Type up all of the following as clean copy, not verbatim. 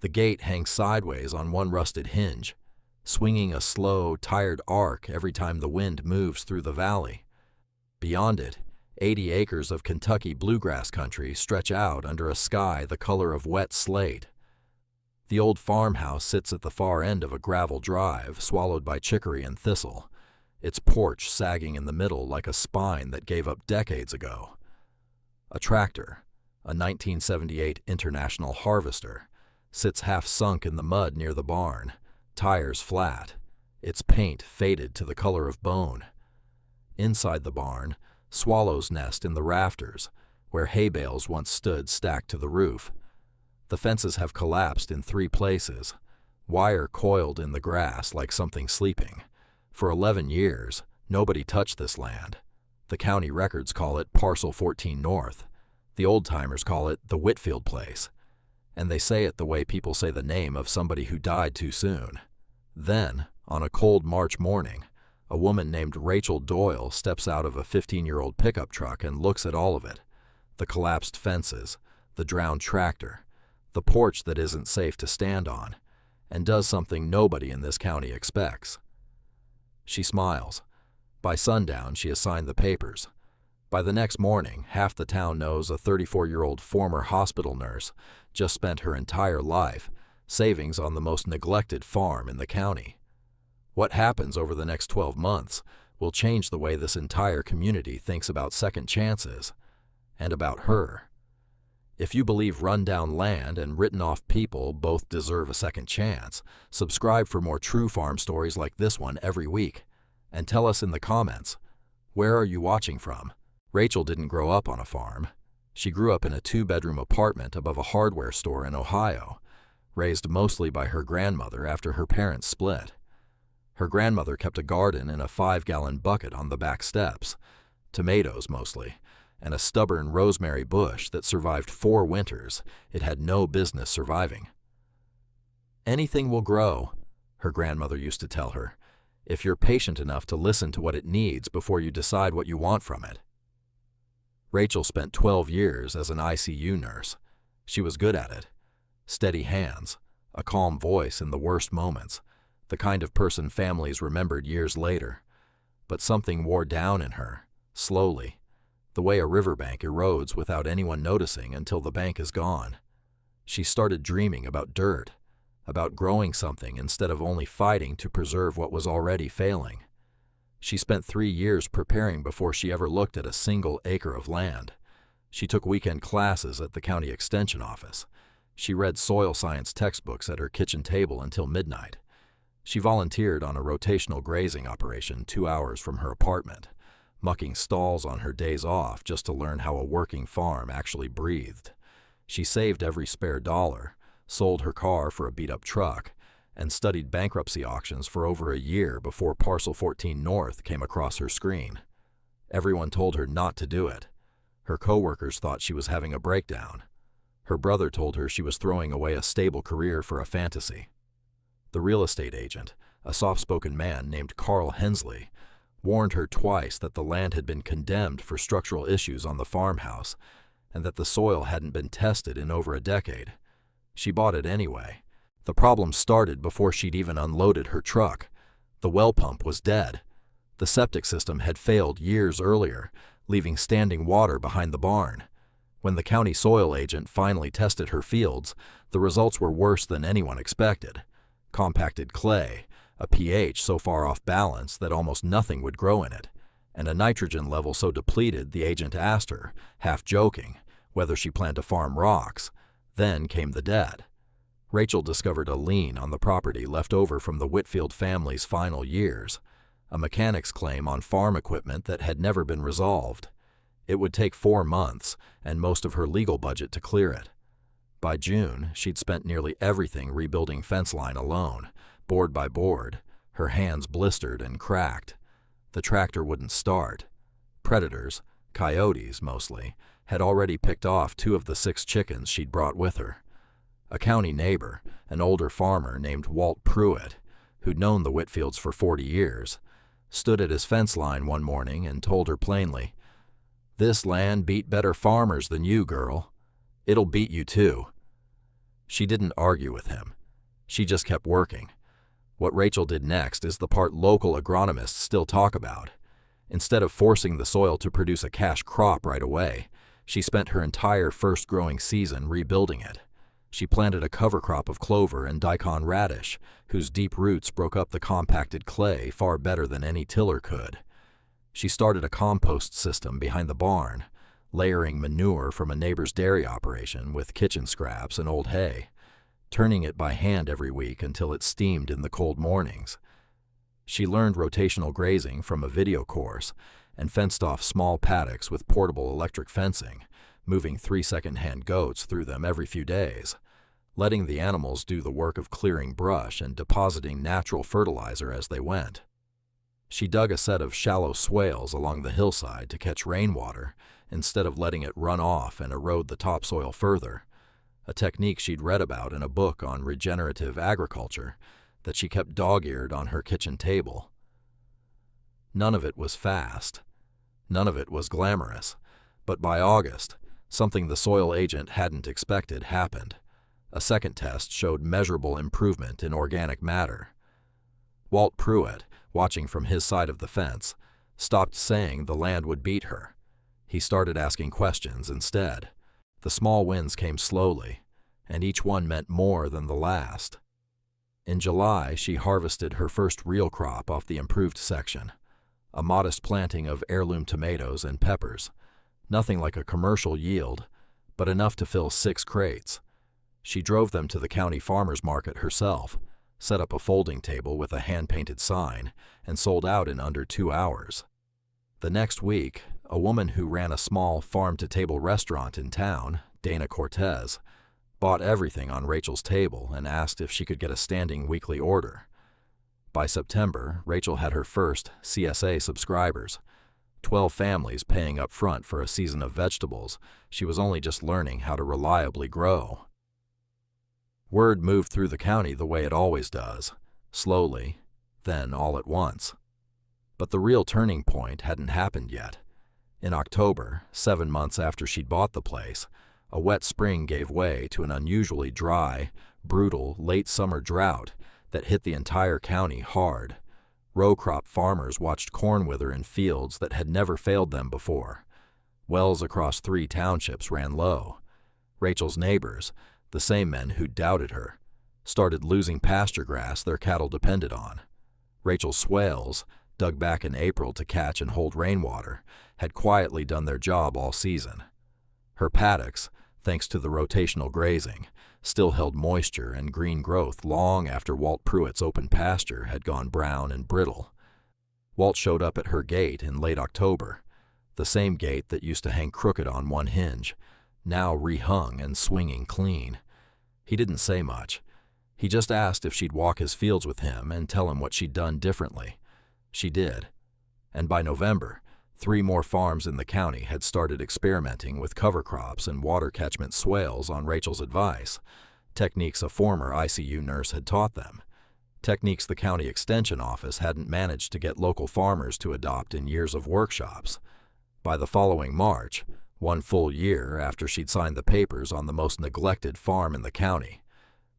The gate hangs sideways on one rusted hinge, swinging a slow, tired arc every time the wind moves through the valley. Beyond it, 80 acres of Kentucky bluegrass country stretch out under a sky the color of wet slate. The old farmhouse sits at the far end of a gravel drive swallowed by chicory and thistle, its porch sagging in the middle like a spine that gave up decades ago. A tractor, a 1978 International Harvester, sits half sunk in the mud near the barn, tires flat, its paint faded to the color of bone. Inside the barn, swallows nest in the rafters, where hay bales once stood stacked to the roof. The fences have collapsed in 3 places, wire coiled in the grass like something sleeping. For 11 years, nobody touched this land. The county records call it Parcel 14 North. The old-timers call it the Whitfield Place. And they say it the way people say the name of somebody who died too soon. Then, on a cold March morning, a woman named Rachel Doyle steps out of a 15-year-old pickup truck and looks at all of it. The collapsed fences, the drowned tractor, the porch that isn't safe to stand on, and does something nobody in this county expects. She smiles. By sundown, she has signed the papers. By the next morning, half the town knows a 34-year-old former hospital nurse just spent her entire life savings on the most neglected farm in the county. What happens over the next 12 months will change the way this entire community thinks about second chances, and about her. If you believe run-down land and written-off people both deserve a second chance, subscribe for more true farm stories like this one every week. And tell us in the comments, where are you watching from? Rachel didn't grow up on a farm. She grew up in a 2-bedroom apartment above a hardware store in Ohio, raised mostly by her grandmother after her parents split. Her grandmother kept a garden in a 5-gallon bucket on the back steps, tomatoes mostly, and a stubborn rosemary bush that survived 4 winters it had no business surviving. "Anything will grow," her grandmother used to tell her, "if you're patient enough to listen to what it needs before you decide what you want from it." Rachel spent 12 years as an ICU nurse. She was good at it. Steady hands, a calm voice in the worst moments, the kind of person families remembered years later. But something wore down in her, slowly, the way a riverbank erodes without anyone noticing until the bank is gone. She started dreaming about dirt, about growing something instead of only fighting to preserve what was already failing. She spent 3 years preparing before she ever looked at a single acre of land. She took weekend classes at the county extension office. She read soil science textbooks at her kitchen table until midnight. She volunteered on a rotational grazing operation 2 hours from her apartment, mucking stalls on her days off just to learn how a working farm actually breathed. She saved every spare dollar, sold her car for a beat-up truck, and studied bankruptcy auctions for over a year before Parcel 14 North came across her screen. Everyone told her not to do it. Her coworkers thought she was having a breakdown. Her brother told her she was throwing away a stable career for a fantasy. The real estate agent, a soft-spoken man named Carl Hensley, warned her twice that the land had been condemned for structural issues on the farmhouse and that the soil hadn't been tested in over a decade. She bought it anyway. The problem started before she'd even unloaded her truck. The well pump was dead. The septic system had failed years earlier, leaving standing water behind the barn. When the county soil agent finally tested her fields, the results were worse than anyone expected. Compacted clay, a pH so far off balance that almost nothing would grow in it, and a nitrogen level so depleted the agent asked her, half joking, whether she planned to farm rocks. Then came the dead. Rachel discovered a lien on the property left over from the Whitfield family's final years, a mechanic's claim on farm equipment that had never been resolved. It would take 4 months and most of her legal budget to clear it. By June, she'd spent nearly everything rebuilding fence line alone, board by board, her hands blistered and cracked. The tractor wouldn't start. Predators, coyotes mostly, had already picked off 2 of the 6 chickens she'd brought with her. A county neighbor, an older farmer named Walt Pruitt, who'd known the Whitfields for 40 years, stood at his fence line one morning and told her plainly, "This land beat better farmers than you, girl. It'll beat you too." She didn't argue with him. She just kept working. What Rachel did next is the part local agronomists still talk about. Instead of forcing the soil to produce a cash crop right away, she spent her entire first growing season rebuilding it. She planted a cover crop of clover and daikon radish, whose deep roots broke up the compacted clay far better than any tiller could. She started a compost system behind the barn, layering manure from a neighbor's dairy operation with kitchen scraps and old hay, turning it by hand every week until it steamed in the cold mornings. She learned rotational grazing from a video course and fenced off small paddocks with portable electric fencing, moving 3 second-hand goats through them every few days, letting the animals do the work of clearing brush and depositing natural fertilizer as they went. She dug a set of shallow swales along the hillside to catch rainwater instead of letting it run off and erode the topsoil further, a technique she'd read about in a book on regenerative agriculture that she kept dog-eared on her kitchen table. None of it was fast. None of it was glamorous. But by August, something the soil agent hadn't expected happened. A second test showed measurable improvement in organic matter. Walt Pruitt, watching from his side of the fence, stopped saying the land would beat her. He started asking questions instead. The small wins came slowly, and each one meant more than the last. In July, she harvested her first real crop off the improved section, a modest planting of heirloom tomatoes and peppers, nothing like a commercial yield, but enough to fill 6 crates. She drove them to the county farmers market herself, set up a folding table with a hand-painted sign, and sold out in under 2 hours. The next week, a woman who ran a small farm-to-table restaurant in town, Dana Cortez, bought everything on Rachel's table and asked if she could get a standing weekly order. By September, Rachel had her first CSA subscribers, 12 families paying up front for a season of vegetables she was only just learning how to reliably grow. Word moved through the county the way it always does, slowly, then all at once. But the real turning point hadn't happened yet. In October, 7 months after she'd bought the place, a wet spring gave way to an unusually dry, brutal late summer drought that hit the entire county hard. Row crop farmers watched corn wither in fields that had never failed them before. Wells across 3 townships ran low. Rachel's neighbors, the same men who doubted her, started losing pasture grass their cattle depended on. Rachel's swales, dug back in April to catch and hold rainwater, had quietly done their job all season. Her paddocks, thanks to the rotational grazing, still held moisture and green growth long after Walt Pruitt's open pasture had gone brown and brittle. Walt showed up at her gate in late October, the same gate that used to hang crooked on one hinge, now rehung and swinging clean. He didn't say much. He just asked if she'd walk his fields with him and tell him what she'd done differently. She did. And by November, 3 more farms in the county had started experimenting with cover crops and water catchment swales on Rachel's advice, techniques a former ICU nurse had taught them, techniques the county extension office hadn't managed to get local farmers to adopt in years of workshops. By the following March, 1 full year after she'd signed the papers on the most neglected farm in the county,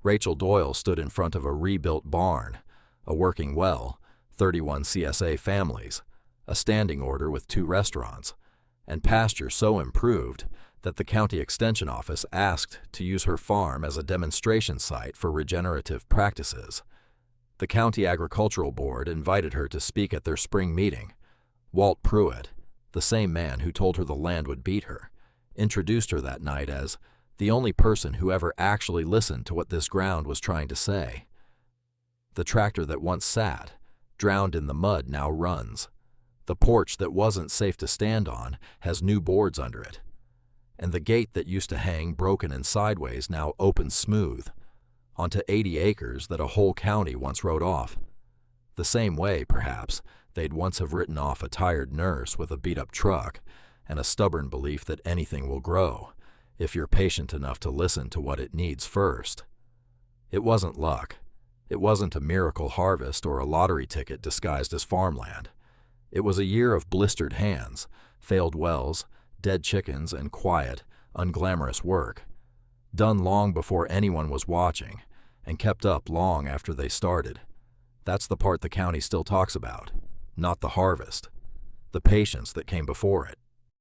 Rachel Doyle stood in front of a rebuilt barn, a working well, 31 CSA families, a standing order with 2 restaurants, and pasture so improved that the county extension office asked to use her farm as a demonstration site for regenerative practices. The county agricultural board invited her to speak at their spring meeting. Walt Pruitt, the same man who told her the land would beat her, introduced her that night as the only person who ever actually listened to what this ground was trying to say. The tractor that once sat, drowned in the mud, now runs. The porch that wasn't safe to stand on has new boards under it. And the gate that used to hang broken and sideways now opens smooth, onto 80 acres that a whole county once wrote off. The same way, perhaps, they'd once have written off a tired nurse with a beat-up truck and a stubborn belief that anything will grow, if you're patient enough to listen to what it needs first. It wasn't luck. It wasn't a miracle harvest or a lottery ticket disguised as farmland. It was a year of blistered hands, failed wells, dead chickens, and quiet, unglamorous work. done long before anyone was watching, and kept up long after they started. That's the part the county still talks about, not the harvest, the patience that came before it.